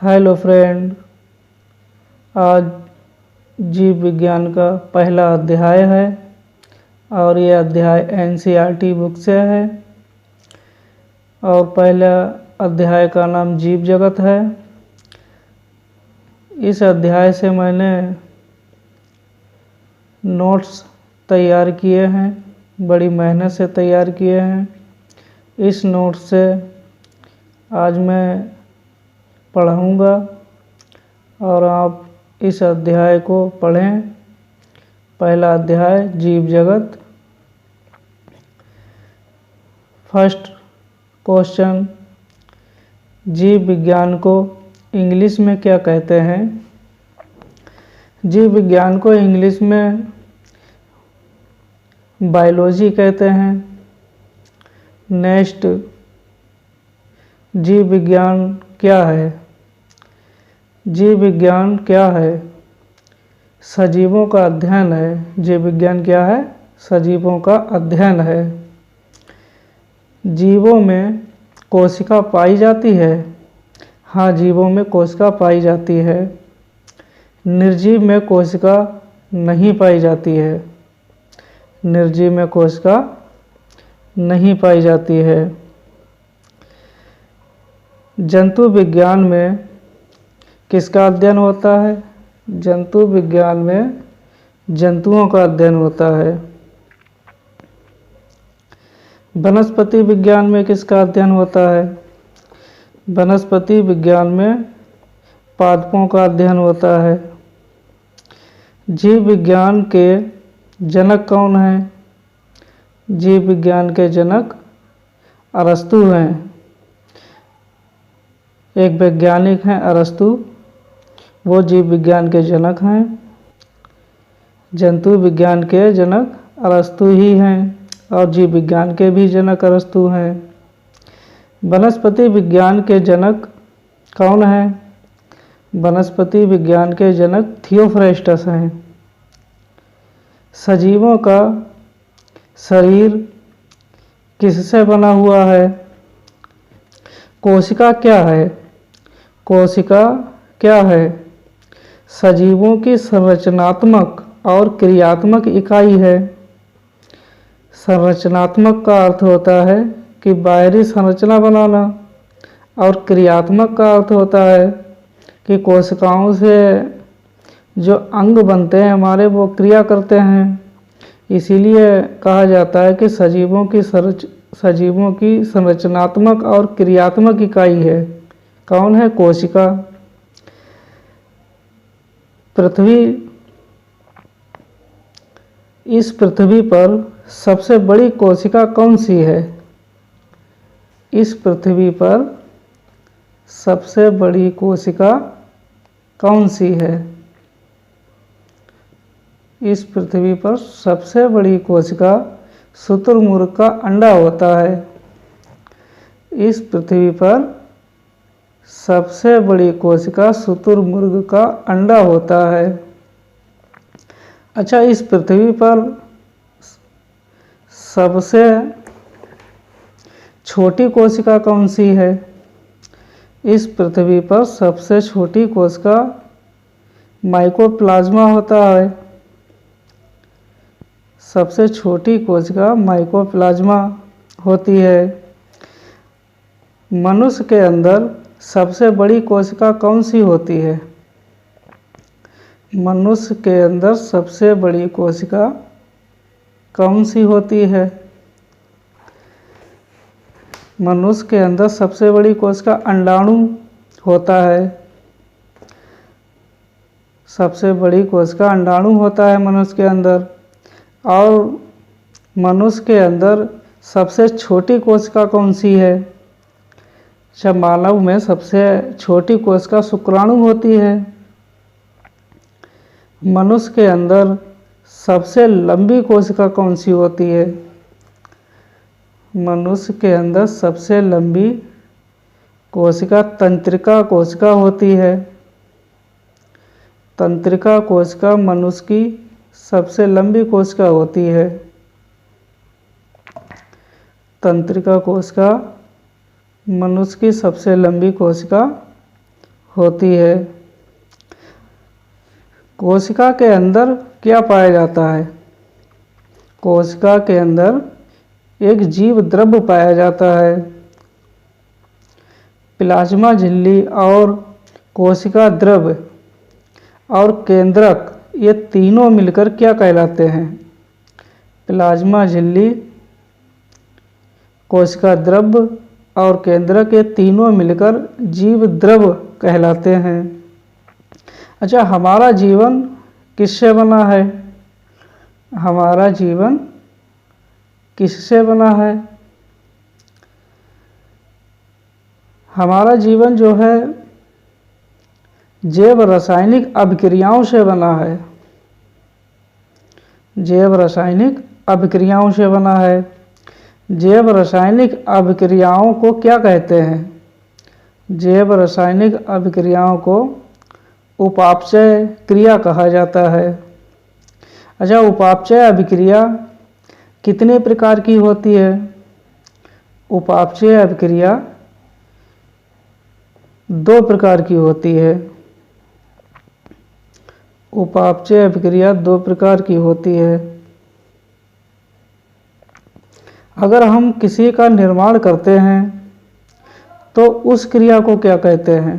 Hello friend, आज जीव विज्ञान का पहला अध्याय है और यह अध्याय एनसीईआरटी बुक से है और पहला अध्याय का नाम जीव जगत है। इस अध्याय से मैंने नोट्स तैयार किए हैं, बड़ी मेहनत से तैयार किए हैं। इस नोट्स से आज मैं पढ़ाऊँगा और आप इस अध्याय को पढ़ें। पहला अध्याय जीव जगत। फर्स्ट क्वेश्चन, जीव विज्ञान को इंग्लिश में क्या कहते हैं? जीव विज्ञान को इंग्लिश में बायोलॉजी कहते हैं। नेक्स्ट, जीव विज्ञान क्या है? जीव विज्ञान क्या है? सजीवों का अध्ययन है। जीव विज्ञान क्या है? सजीवों का अध्ययन है। जीवों में कोशिका पाई जाती है। हाँ, जीवों में कोशिका पाई जाती है। निर्जीव में कोशिका नहीं पाई जाती है। निर्जीव में कोशिका नहीं पाई जाती है। जंतु विज्ञान में किसका अध्ययन होता है? जंतु विज्ञान में जंतुओं का अध्ययन होता है। वनस्पति विज्ञान में किसका अध्ययन होता है? वनस्पति विज्ञान में पादपों का अध्ययन होता है। जीव विज्ञान के जनक कौन हैं? जीव विज्ञान के जनक अरस्तु हैं। एक वैज्ञानिक हैं अरस्तु, वो जीव विज्ञान के जनक हैं। जंतु विज्ञान के जनक अरस्तु ही हैं और जीव विज्ञान के भी जनक अरस्तु हैं। वनस्पति विज्ञान के जनक कौन हैं? वनस्पति विज्ञान के जनक थियोफ्रेस्टस हैं। सजीवों का शरीर किससे बना हुआ है? कोशिका क्या है? कोशिका क्या है? सजीवों की संरचनात्मक और क्रियात्मक इकाई है। संरचनात्मक का अर्थ होता है कि बाहरी संरचना बनाना और क्रियात्मक का अर्थ होता है कि कोशिकाओं से जो अंग बनते हैं हमारे, वो क्रिया करते हैं। इसीलिए कहा जाता है कि सजीवों की संरचनात्मक और क्रियात्मक इकाई है। कौन है? कोशिका। पृथ्वी, इस पृथ्वी पर सबसे बड़ी कोशिका कौन सी है? इस पृथ्वी पर सबसे बड़ी कोशिका कौन सी है? इस पृथ्वी पर सबसे बड़ी कोशिका शुतुरमुर्ग का अंडा होता है। इस पृथ्वी पर सबसे बड़ी कोशिका शुतुरमुर्ग का अंडा होता है। अच्छा, इस पृथ्वी पर सबसे छोटी कोशिका कौन सी है? इस पृथ्वी पर सबसे छोटी कोशिका माइकोप्लाज्मा होता है। सबसे छोटी कोशिका माइकोप्लाज्मा होती है। मनुष्य के अंदर सबसे बड़ी कोशिका कौन सी होती है? मनुष्य के अंदर सबसे बड़ी कोशिका कौन सी होती है? मनुष्य के अंदर सबसे बड़ी कोशिका अंडाणु होता है। सबसे बड़ी कोशिका अंडाणु होता है मनुष्य के अंदर। और मनुष्य के अंदर सबसे छोटी कोशिका कौन सी है? जब मानव में सबसे छोटी कोशिका शुक्राणु होती है। मनुष्य के अंदर सबसे लंबी कोशिका कौन सी होती है? मनुष्य के अंदर सबसे लंबी कोशिका तंत्रिका कोशिका होती है। तंत्रिका कोशिका मनुष्य की सबसे लंबी कोशिका होती है। तंत्रिका कोशिका मनुष्य की सबसे लंबी कोशिका होती है। कोशिका के अंदर क्या पाया जाता है? कोशिका के अंदर एक जीव द्रव्य पाया जाता है। प्लाज्मा झिल्ली और कोशिका द्रव्य और केंद्रक ये तीनों मिलकर क्या कहलाते हैं? प्लाज्मा झिल्ली, कोशिका द्रव्य और केंद्रक ये तीनों मिलकर जीव द्रव्य कहलाते हैं। अच्छा, हमारा जीवन किससे बना है? हमारा जीवन किससे बना है? हमारा जीवन जो है जैव रासायनिक अभिक्रियाओं से बना है। जैव रासायनिक अभिक्रियाओं से बना है। जैव रासायनिक अभिक्रियाओं को क्या कहते हैं? जैव रासायनिक अभिक्रियाओं को उपापचय क्रिया कहा जाता है। अच्छा, उपापचय अभिक्रिया कितने प्रकार की होती है? उपापचय अभिक्रिया 2 प्रकार की होती है। उपापचय अभिक्रिया 2 प्रकार की होती है। अगर हम किसी का निर्माण करते हैं तो उस क्रिया को क्या कहते हैं?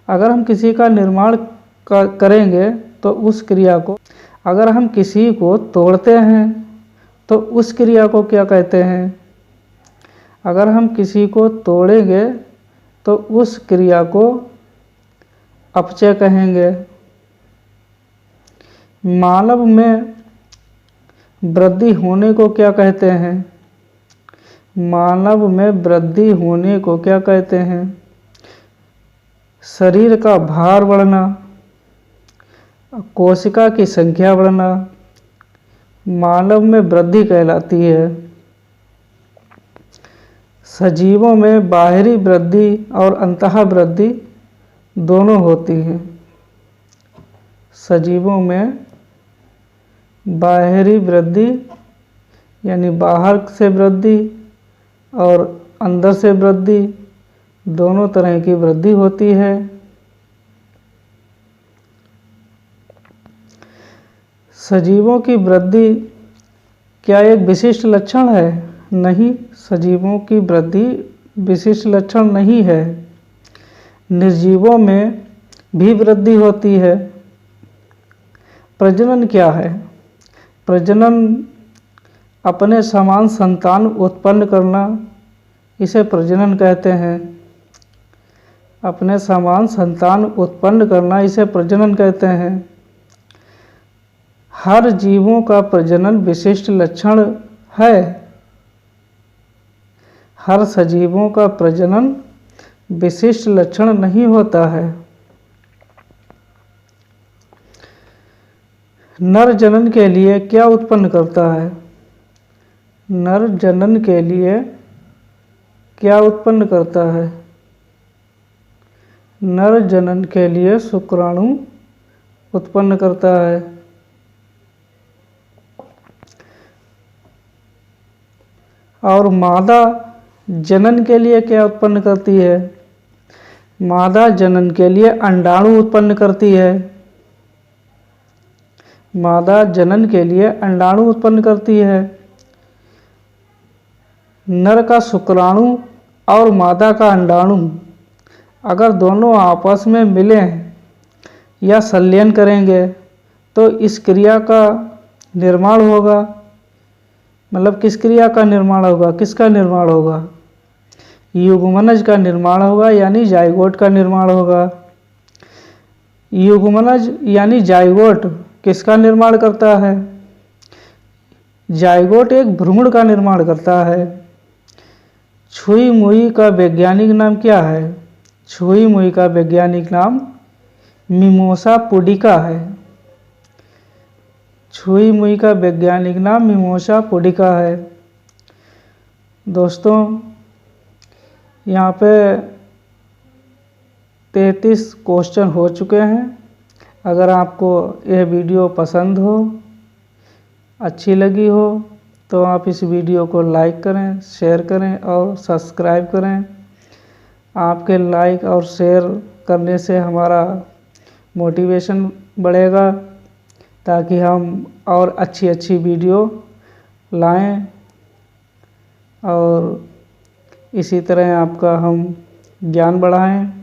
अगर हम किसी का निर्माण करेंगे तो उस क्रिया को, अगर हम किसी को तोड़ते हैं तो उस क्रिया को क्या कहते हैं? अगर हम किसी को तोड़ेंगे तो उस क्रिया को अपचय कहेंगे। मानव में वृद्धि होने को क्या कहते हैं? मानव में वृद्धि होने को क्या कहते हैं? शरीर का भार बढ़ना, कोशिका की संख्या बढ़ना मानव में वृद्धि कहलाती है। सजीवों में बाहरी वृद्धि और अंतः वृद्धि दोनों होती हैं। सजीवों में बाहरी वृद्धि यानी बाहर से वृद्धि और अंदर से वृद्धि दोनों तरह की वृद्धि होती है। सजीवों की वृद्धि क्या एक विशिष्ट लक्षण है? नहीं, सजीवों की वृद्धि विशिष्ट लक्षण नहीं है। निर्जीवों में भी वृद्धि होती है। प्रजनन क्या है? प्रजनन अपने समान संतान उत्पन्न करना, इसे प्रजनन कहते हैं। अपने समान संतान उत्पन्न करना इसे प्रजनन कहते हैं। हर जीवों का प्रजनन विशिष्ट लक्षण है। हर सजीवों का प्रजनन विशिष्ट लक्षण नहीं होता है। नर जनन के लिए क्या उत्पन्न करता है? नर जनन के लिए क्या उत्पन्न करता है? नर जनन के लिए शुक्राणु उत्पन्न करता है। और मादा जनन के लिए क्या उत्पन्न करती है? मादा जनन के लिए अंडाणु उत्पन्न करती है। मादा जनन के लिए अंडाणु उत्पन्न करती है। नर का शुक्राणु और मादा का अंडाणु अगर दोनों आपस में मिलें या संलयन करेंगे तो इस क्रिया का निर्माण होगा। मतलब किस क्रिया का निर्माण होगा? किसका निर्माण होगा? युग्मनज का निर्माण होगा, यानी जाइगोट का निर्माण होगा। युग्मनज यानी जाइगोट किसका निर्माण करता है? जाइगोट एक भ्रूण का निर्माण करता है। छुई मुई का वैज्ञानिक नाम क्या है? छुई मुई का वैज्ञानिक नाम मिमोसा पुडिका है। छुई मुई का वैज्ञानिक नाम मिमोसा पुडिका है। दोस्तों, यहाँ पे 33 क्वेश्चन हो चुके हैं। अगर आपको यह वीडियो पसंद हो, अच्छी लगी हो, तो आप इस वीडियो को लाइक करें, शेयर करें और सब्सक्राइब करें। आपके लाइक और शेयर करने से हमारा मोटिवेशन बढ़ेगा, ताकि हम और अच्छी अच्छी वीडियो लाएं और इसी तरह आपका हम ज्ञान बढ़ाएं।